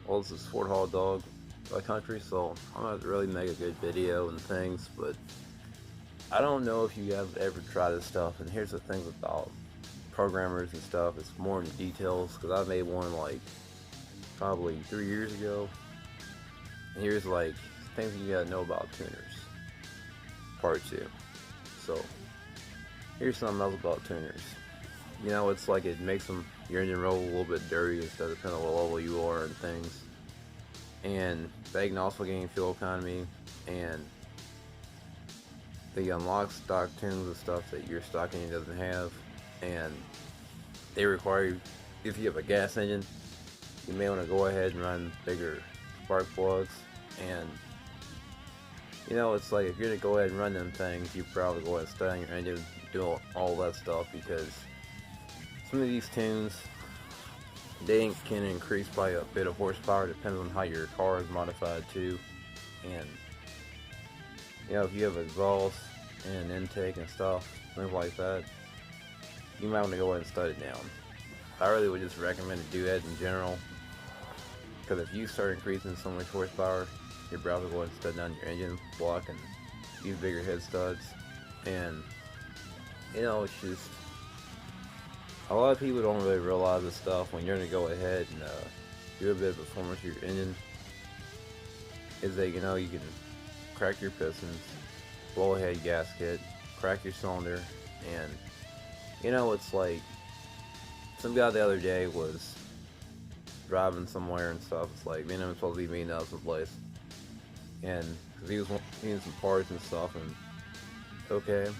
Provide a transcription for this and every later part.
Well, this is Fort Hall Dog by Country, so I'm gonna really make a good video and things, but I don't know if you have ever tried this stuff. And here's the thing about programmers and stuff, it's more in details because I made one like probably 3 years ago. And here's like things you gotta know about tuners, part two. So here's something else about tuners. It's like it makes your engine roll a little bit dirty instead of depending on what level you are and things. And they can also gain fuel economy, and they unlock stock tunes and stuff that your stock engine doesn't have, and they require you, if you have a gas engine, you may want to go ahead and run bigger spark plugs. And it's like if you're gonna go ahead and run them things, you probably go ahead and start on your engine, do all that stuff, because some of these tunes they can increase by a bit of horsepower, depending on how your car is modified too. And if you have exhaust and intake and stuff, things like that, you might want to go ahead and stud it down. I really would just recommend to do that in general, because if you start increasing so much horsepower, you're probably going to stud down your engine block and use bigger head studs. And it's just a lot of people don't really realize this stuff when you're going to go ahead and do a bit of performance to your engine. Is that you can crack your pistons, blow a head gasket, crack your cylinder, and it's like some guy the other day was driving somewhere and stuff. It's like me and him supposed to be meeting up someplace, and cause he was needing some parts and stuff, and okay,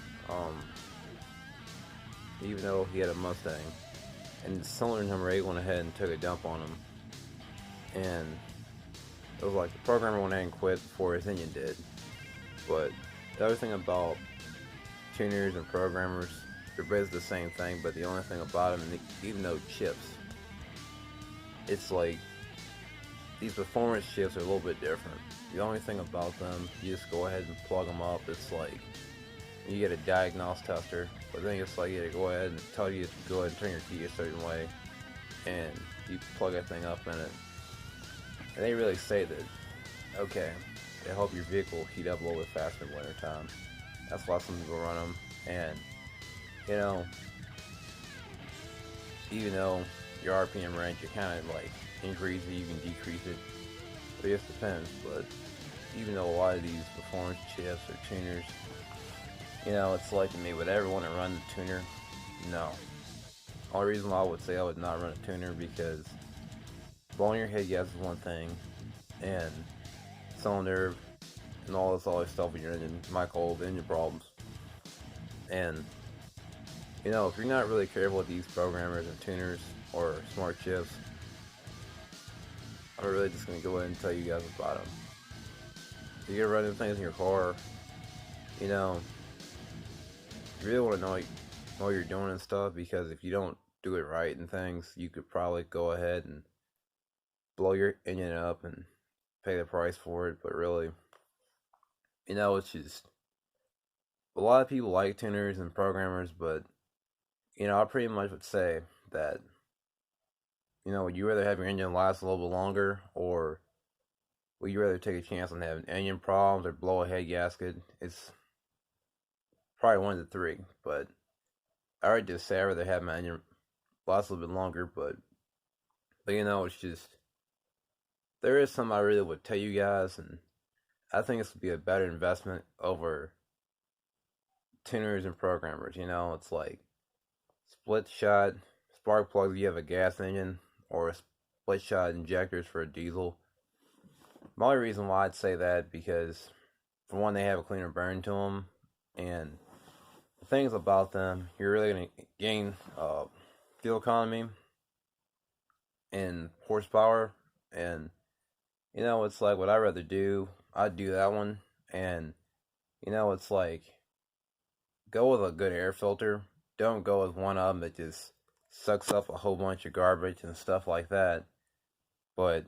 even though he had a Mustang, and cylinder number 8 went ahead and took a dump on him, and it was like the programmer went ahead and quit before his engine did. But the other thing about tuners and programmers, they're basically the same thing, but the only thing about them, even though chips, it's like these performance chips are a little bit different. The only thing about them, you just go ahead and plug them up. It's like you get a diagnose tester, but then it's like you go ahead and tell you to go ahead and turn your key a certain way, and you plug that thing up in it. And they really say that, okay, they help your vehicle heat up a little bit faster in winter time. That's why some people run them. And even though your RPM range, you kind of like increase it, you can decrease it. It just depends. But even though a lot of these performance chips or tuners, it's like to me, would I ever want to run the tuner? No. Only reason why I would say I would not run a tuner, because blowing your head gas is one thing, and cylinder and all this other stuff with your engine might cause engine problems. And if you're not really careful with these programmers and tuners or smart chips, I'm really just gonna go ahead and tell you guys about them. If you're running things in your car, you really want to know what you're doing and stuff, because if you don't do it right and things, you could probably go ahead and blow your engine up and pay the price for it. But really, it's just a lot of people like tuners and programmers, but I pretty much would say that would you rather have your engine last a little bit longer, or would you rather take a chance on having engine problems or blow a head gasket? It's probably one of the three, but I would just say I'd rather have my engine last a little bit longer. But it's just, there is something I really would tell you guys, and I think this would be a better investment over tuners and programmers. It's like split shot spark plugs if you have a gas engine, or split shot injectors for a diesel. My only reason why I'd say that, because for one, they have a cleaner burn to them, and the things about them, you're really going to gain fuel economy and horsepower. And it's like what I'd rather do, I'd do that one. And it's like, go with a good air filter. Don't go with one of them that just sucks up a whole bunch of garbage and stuff like that. But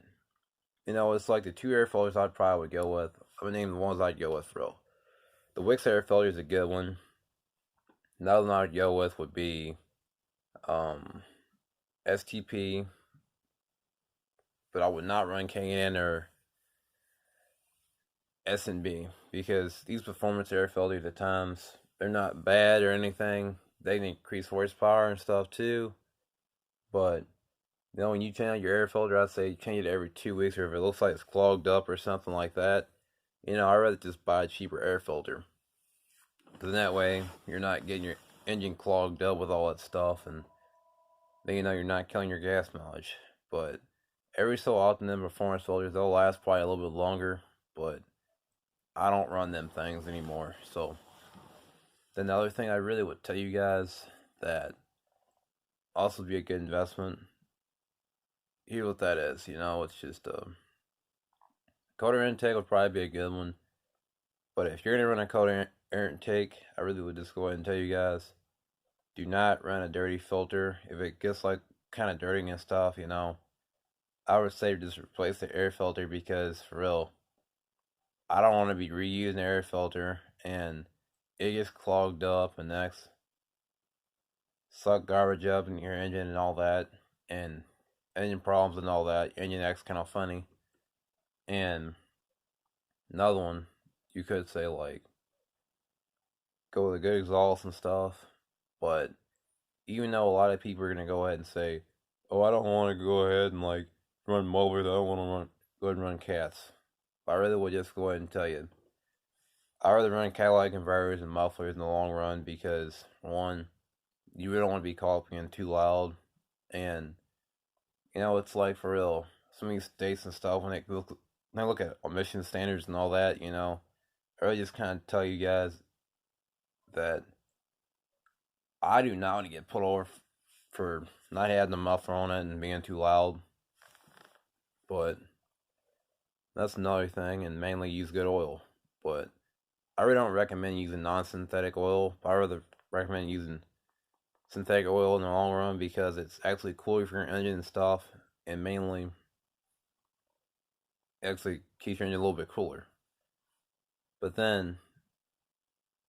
it's like the two air filters I'd probably would go with. I'm gonna name the ones I'd go with for real. The Wix air filter is a good one. Another one I'd go with would be STP but I would not run K&N or S&B because these performance air filters at times they're not bad or anything. They increase horsepower and stuff too, but when you change out your air filter, I'd say change it every 2 weeks, or if it looks like it's clogged up or something like that, I'd rather just buy a cheaper air filter. Because that way, you're not getting your engine clogged up with all that stuff, and then you're not killing your gas mileage. But every so often, them performance filters, they'll last probably a little bit longer, but I don't run them things anymore. So, then the other thing I really would tell you guys that also be a good investment. Here's what that is. It's just cold air intake would probably be a good one. But if you're gonna run a cold air intake, I really would just go ahead and tell you guys, do not run a dirty filter. If it gets like kind of dirty and stuff, I would say just replace the air filter because for real, I don't want to be reusing the air filter and it gets clogged up and next suck garbage up in your engine and all that, and engine problems and all that. Your engine acts kind of funny. And another one, you could say like go with a good exhaust and stuff, but even though a lot of people are gonna go ahead and say, "Oh, I don't want to go ahead and like run mowers. I don't want to go ahead and run cats." But I really would just go ahead and tell you, I rather run catalytic converters and mufflers in the long run because one, you really don't want to be caught being too loud, and it's like for real. Some of these states and stuff when they look at emission standards and all that, I really just kind of tell you guys that I do not want to get pulled over for not having the muffler on it and being too loud. But that's another thing, and mainly use good oil. But I really don't recommend using non-synthetic oil. I rather recommend using synthetic oil in the long run because it's actually cooler for your engine and stuff, and mainly actually keeps your engine a little bit cooler. But then,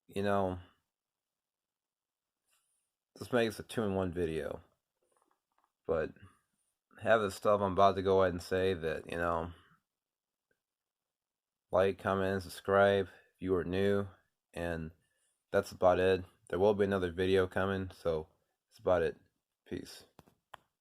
this makes a 2-in-1 video. But have the stuff I'm about to go ahead and say that, like, comment, and subscribe if you are new. And that's about it. There will be another video coming, so that's about it. Peace.